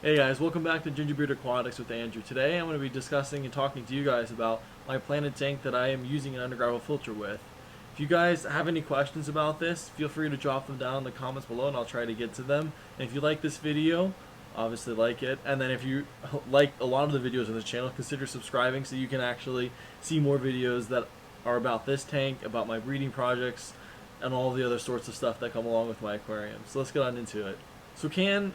Hey guys, welcome back to Gingerbread Aquatics with Andrew. Today I'm going to be discussing and talking to you guys about my planted tank that I am using an undergravel filter with. If you guys have any questions about this, feel free to drop them down in the comments below and I'll try to get to them. And if you like this video, obviously like it. And then if you like a lot of the videos on this channel, consider subscribing so you can actually see more videos that are about this tank, about my breeding projects, and all the other sorts of stuff that come along with my aquarium. So let's get on into it. So can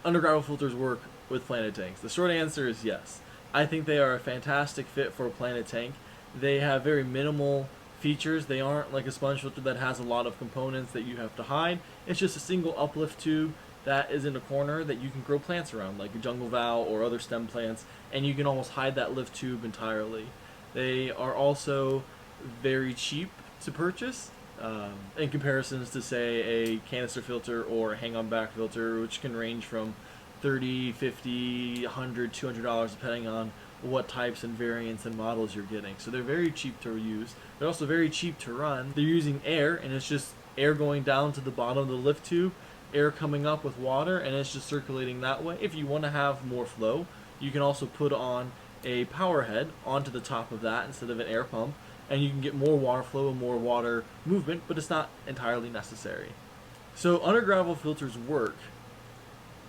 undergravel filters work with planted tanks? The short answer is yes. I think they are a fantastic fit for a planted tank. They have very minimal features. They aren't like a sponge filter that has a lot of components that you have to hide. It's just a single uplift tube that is in a corner that you can grow plants around, like a jungle val or other stem plants, and you can almost hide that lift tube entirely. They are also very cheap to purchase in comparisons to, say, a canister filter or a hang-on back filter, which can range from $30, $50, $100, $200 depending on what types and variants and models you're getting. So they're very cheap to use. They're also very cheap to run. They're using air, and it's just air going down to the bottom of the lift tube, air coming up with water, and it's just circulating that way. If you want to have more flow, you can also put on a power head onto the top of that instead of an air pump, and you can get more water flow and more water movement, but it's not entirely necessary. So undergravel filters work,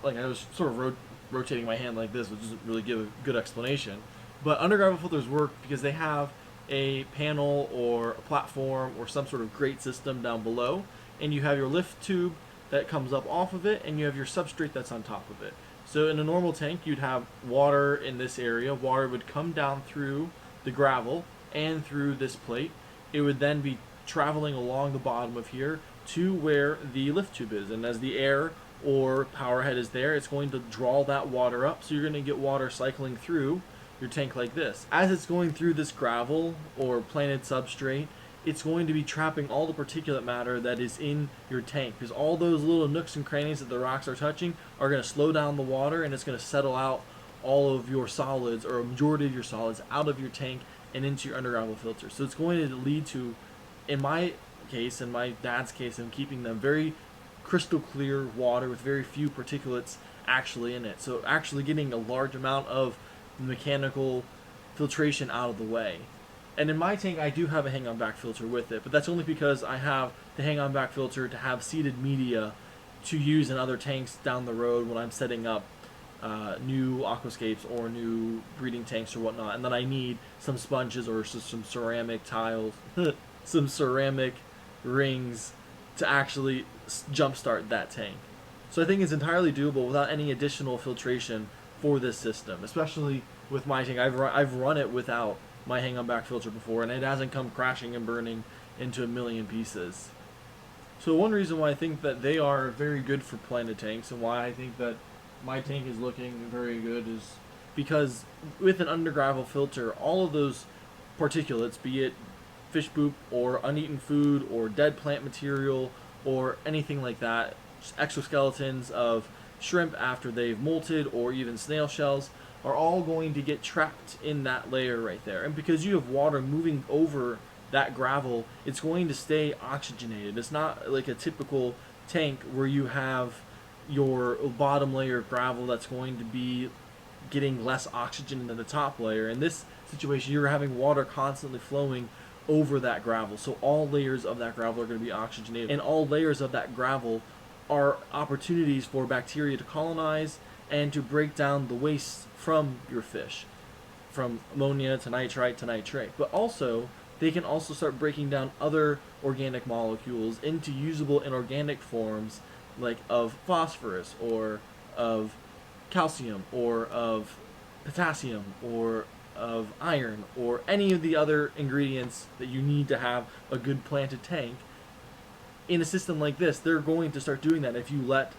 like I was sort of rotating my hand like this, which doesn't really give a good explanation, but undergravel filters work because they have a panel or a platform or some sort of grate system down below, and you have your lift tube that comes up off of it, and you have your substrate that's on top of it. So in a normal tank, you'd have water in this area. Water would come down through the gravel and through this plate. It would then be traveling along the bottom of here to where the lift tube is, and as the air or power head is there, it's going to draw that water up, so you're going to get water cycling through your tank like this. As it's going through this gravel or planted substrate, it's going to be trapping all the particulate matter that is in your tank, because all those little nooks and crannies that the rocks are touching are going to slow down the water, and it's going to settle out all of your solids, or a majority of your solids, out of your tank and into your undergravel filter. So it's going to lead to, in my case, in my dad's case, I'm keeping them very crystal clear water with very few particulates actually in it. So actually getting a large amount of mechanical filtration out of the way. And in my tank, I do have a hang-on back filter with it, but that's only because I have the hang-on back filter to have seeded media to use in other tanks down the road when I'm setting up new aquascapes or new breeding tanks or whatnot, and then I need some sponges or some ceramic tiles, some ceramic rings to actually jumpstart that tank. So I think it's entirely doable without any additional filtration for this system, especially with my tank. I've run it without my hang-on back filter before, and it hasn't come crashing and burning into a million pieces. So one reason why I think that they are very good for planted tanks, and why I think that my tank is looking very good, is because with an undergravel filter, all of those particulates, be it fish poop or uneaten food or dead plant material or anything like that, exoskeletons of shrimp after they've molted or even snail shells, are all going to get trapped in that layer right there. And because you have water moving over that gravel, it's going to stay oxygenated. It's not like a typical tank where you have your bottom layer of gravel that's going to be getting less oxygen than the top layer. In this situation, you're having water constantly flowing over that gravel, so all layers of that gravel are going to be oxygenated, and all layers of that gravel are opportunities for bacteria to colonize and to break down the waste from your fish, from ammonia to nitrite to nitrate. But also, they can also start breaking down other organic molecules into usable inorganic forms, like of phosphorus or of calcium or of potassium or of iron or any of the other ingredients that you need to have a good planted tank. In a system like this, they're going to start doing that if you let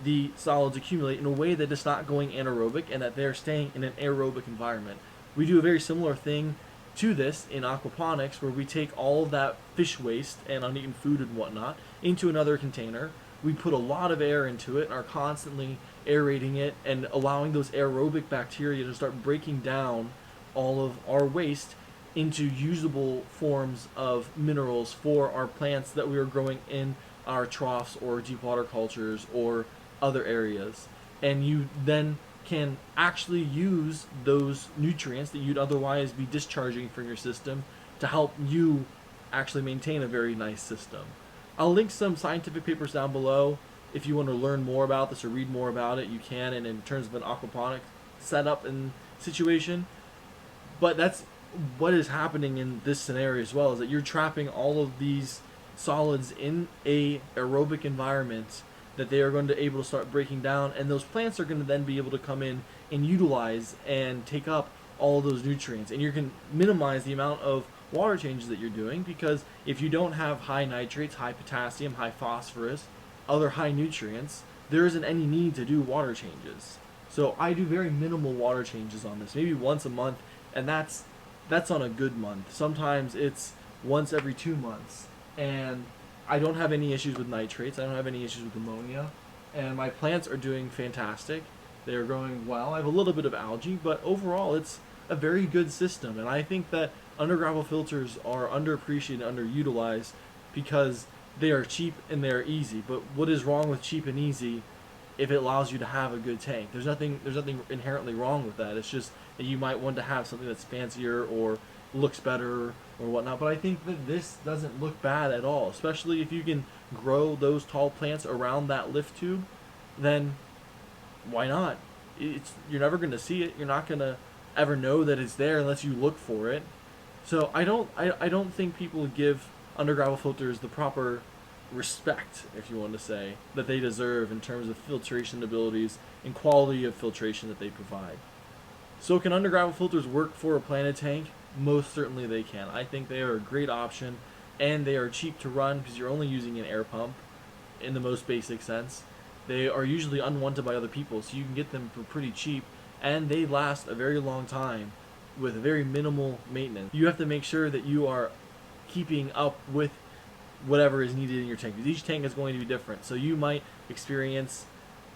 the solids accumulate in a way that is not going anaerobic and that they're staying in an aerobic environment. We do a very similar thing to this in aquaponics, where we take all of that fish waste and uneaten food and whatnot into another container. We put a lot of air into it and are constantly aerating it and allowing those aerobic bacteria to start breaking down all of our waste into usable forms of minerals for our plants that we are growing in our troughs or deep water cultures or other areas. and you then can actually use those nutrients that you'd otherwise be discharging from your system to help you actually maintain a very nice system. I'll link some scientific papers down below. If you want to learn more about this or read more about it, you can, and in terms of an aquaponic setup and situation. But that's what is happening in this scenario as well, is that you're trapping all of these solids in a aerobic environment that they are going to able to start breaking down, and those plants are going to then be able to come in and utilize and take up all of those nutrients, and you can minimize the amount of water changes that you're doing, because if you don't have high nitrates, high potassium, high phosphorus, other high nutrients, there isn't any need to do water changes. So I do very minimal water changes on this, maybe once a month, and that's on a good month. Sometimes it's once every 2 months, and I don't have any issues with nitrates. I don't have any issues with ammonia, and my plants are doing fantastic. They are growing well. I have a little bit of algae, but overall it's a very good system, and I think that undergravel filters are underappreciated, underutilized, because they are cheap and they are easy. But what is wrong with cheap and easy if it allows you to have a good tank? There's nothing inherently wrong with that. It's just that you might want to have something that's fancier or looks better or whatnot. But I think that this doesn't look bad at all, especially if you can grow those tall plants around that lift tube. Then why not? You're never going to see it. You're not going to ever know that it's there unless you look for it. So I don't think people give undergravel filters the proper respect, if you want to say, that they deserve in terms of filtration abilities and quality of filtration that they provide. So can undergravel filters work for a planted tank? Most certainly they can. I think they are a great option, and they are cheap to run because you're only using an air pump in the most basic sense. They are usually unwanted by other people, so you can get them for pretty cheap, and they last a very long time with very minimal maintenance. You have to make sure that you are keeping up with whatever is needed in your tank, because each tank is going to be different. So you might experience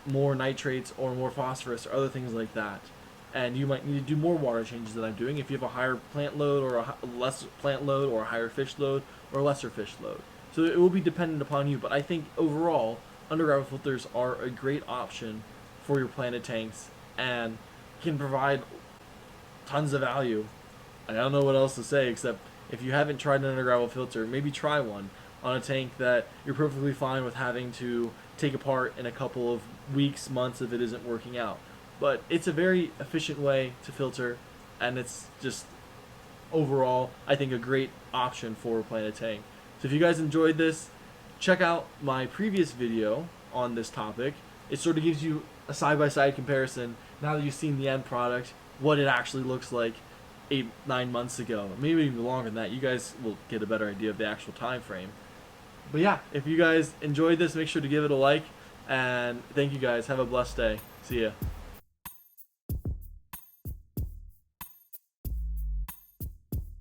more nitrates or more phosphorus or other things like that, and you might need to do more water changes than I'm doing if you have a higher plant load or a less plant load or a higher fish load or a lesser fish load. So it will be dependent upon you, but I think overall undergravel filters are a great option for your planted tanks and can provide tons of value. I don't know what else to say, except if you haven't tried an undergravel filter, maybe try one on a tank that you're perfectly fine with having to take apart in a couple of weeks, months if it isn't working out. But it's a very efficient way to filter, and it's just overall, I think, a great option for a planted tank. So if you guys enjoyed this, check out my previous video on this topic. It sort of gives you a side-by-side comparison, now that you've seen the end product, what it actually looks like 8-9 months ago, maybe even longer than that. You guys will get a better idea of the actual time frame. But yeah, if you guys enjoyed this, make sure to give it a like, and thank you guys. Have a blessed day. See ya.